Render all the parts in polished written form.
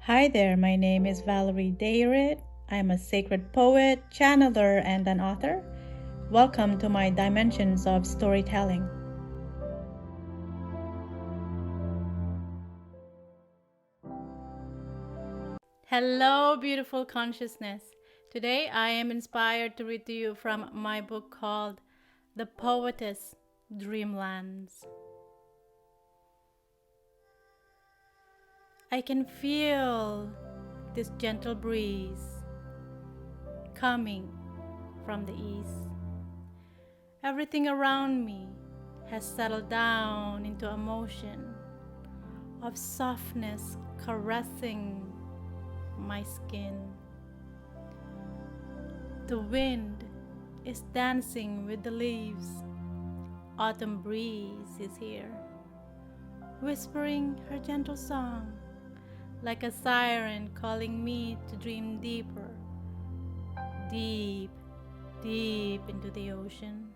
Hi there, my name is Valerie Dayrit. I'm a sacred poet, channeler, and an author. Welcome to my dimensions of storytelling. Hello, beautiful consciousness. Today I am inspired to read to you from my book called The Poetess Dreamlands. I can feel this gentle breeze coming from the east. Everything around me has settled down into a motion of softness caressing my skin. The wind is dancing with the leaves. Autumn breeze is here, whispering her gentle song, like a siren calling me to dream deeper, deep, deep into the ocean.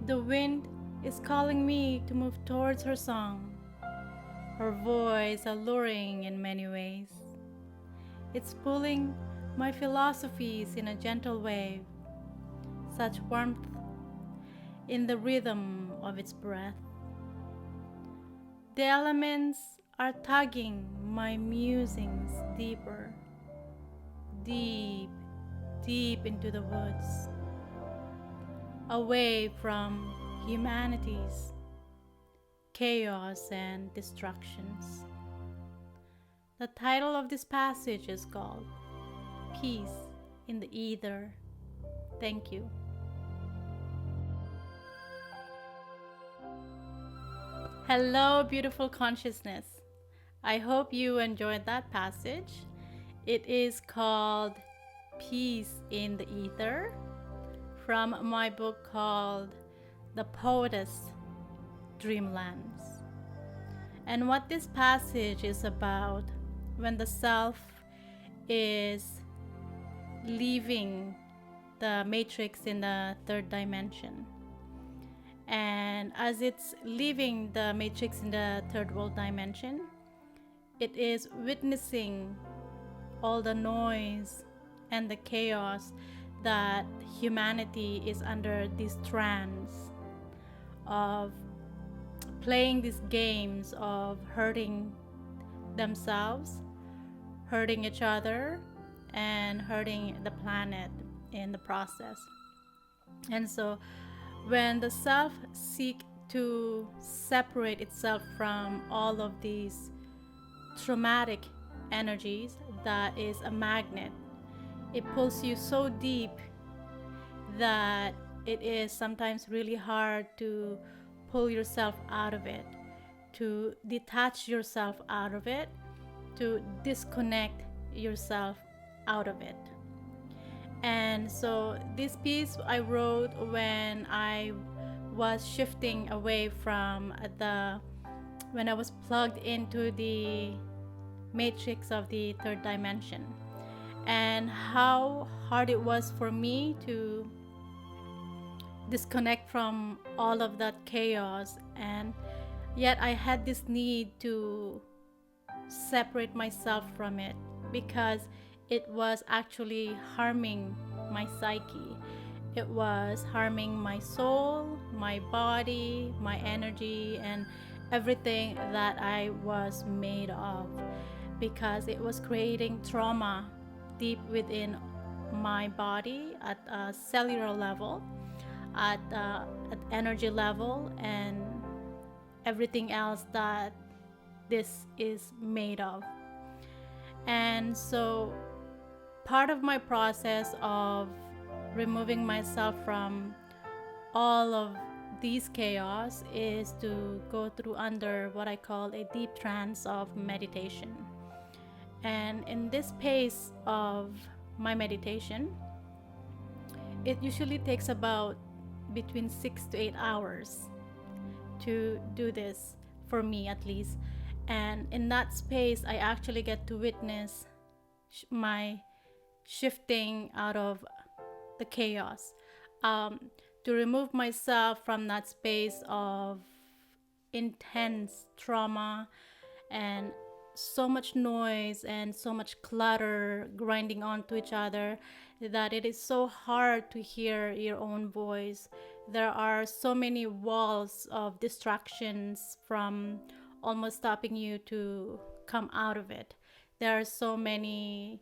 The wind is calling me to move towards her song, her voice alluring in many ways. It's pulling my philosophies in a gentle wave, such warmth in the rhythm of its breath. The elements are tugging my musings deeper, deep, deep into the woods, away from humanity's chaos and destructions. The title of this passage is called Peace in the Ether. Thank you. Hello, beautiful consciousness. I hope you enjoyed that passage. It is called Peace in the Ether from my book called The Poetess Dreamlands. And what this passage is about, when the self is leaving the matrix in the third dimension. And as it's leaving the matrix in the third world dimension, it is witnessing all the noise and the chaos that humanity is under this trance of playing these games of hurting themselves, hurting each other, and hurting the planet in the process. And so when the self seeks to separate itself from all of these traumatic energies, that is a magnet. It pulls you so deep that it is sometimes really hard to pull yourself out of it, to detach yourself out of it, to disconnect yourself out of it. And so this piece I wrote when I was shifting away from when I was plugged into the matrix of the third dimension, and how hard it was for me to disconnect from all of that chaos, and yet I had this need to separate myself from it because it was actually harming my psyche. It was harming my soul, my body, my energy, and everything that I was made of, because it was creating trauma deep within my body at a cellular level, at energy level, and everything else that this is made of. And so part of my process of removing myself from all of these chaos is to go through under what I call a deep trance of meditation. And in this pace of my meditation, it usually takes about between 6 to 8 hours to do this, for me at least. And in that space, I actually get to witness my shifting out of the chaos, to remove myself from that space of intense trauma and so much noise and so much clutter grinding onto each other that it is so hard to hear your own voice. There are so many walls of distractions from almost stopping you to come out of it. There are so many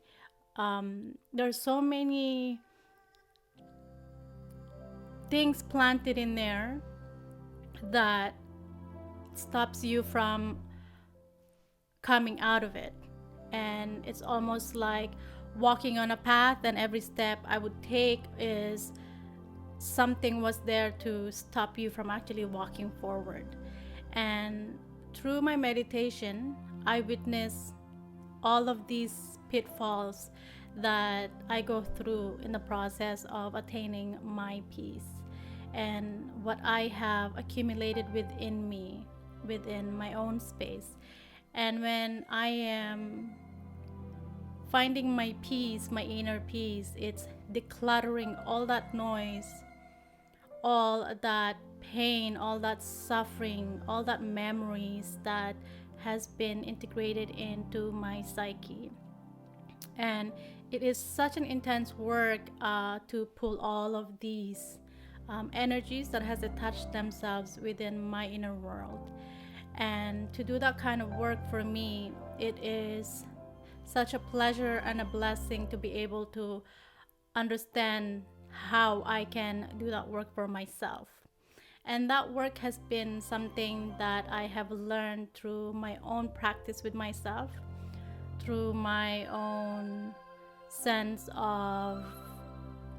things planted in there that stops you from coming out of it. And it's almost like walking on a path, and every step I would take is something was there to stop you from actually walking forward. And through my meditation, I witness all of these pitfalls that I go through in the process of attaining my peace, and what I have accumulated within me, within my own space. And when I am finding my peace, my inner peace, it's decluttering all that noise, all that pain, all that suffering, all that memories that has been integrated into my psyche. And it is such an intense work to pull all of these energies that has attached themselves within my inner world. And to do that kind of work, for me, it is such a pleasure and a blessing to be able to understand how I can do that work for myself. And that work has been something that I have learned through my own practice with myself, through my own sense of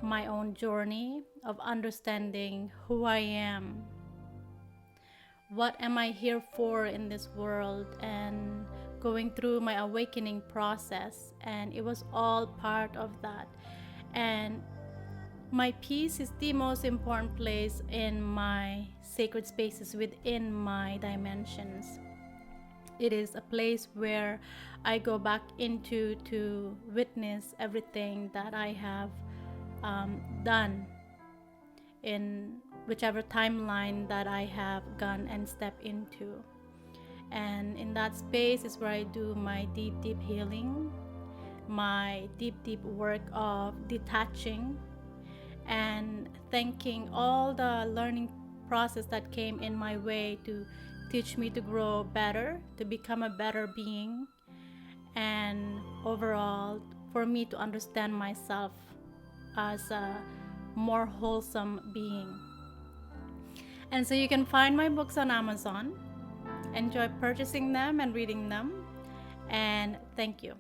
my own journey of understanding who I am, what am I here for in this world, and going through my awakening process. And it was all part of that. And my peace is the most important place in my sacred spaces within my dimensions. It is a place where I go back into to witness everything that I have done in whichever timeline that I have gone and stepped into. And in that space is where I do my deep, deep healing, my deep, deep work of detaching and thanking all the learning process that came in my way to teach me to grow better, to become a better being, and overall for me to understand myself as a more wholesome being. And so you can find my books on Amazon. Enjoy purchasing them and reading them. And thank you.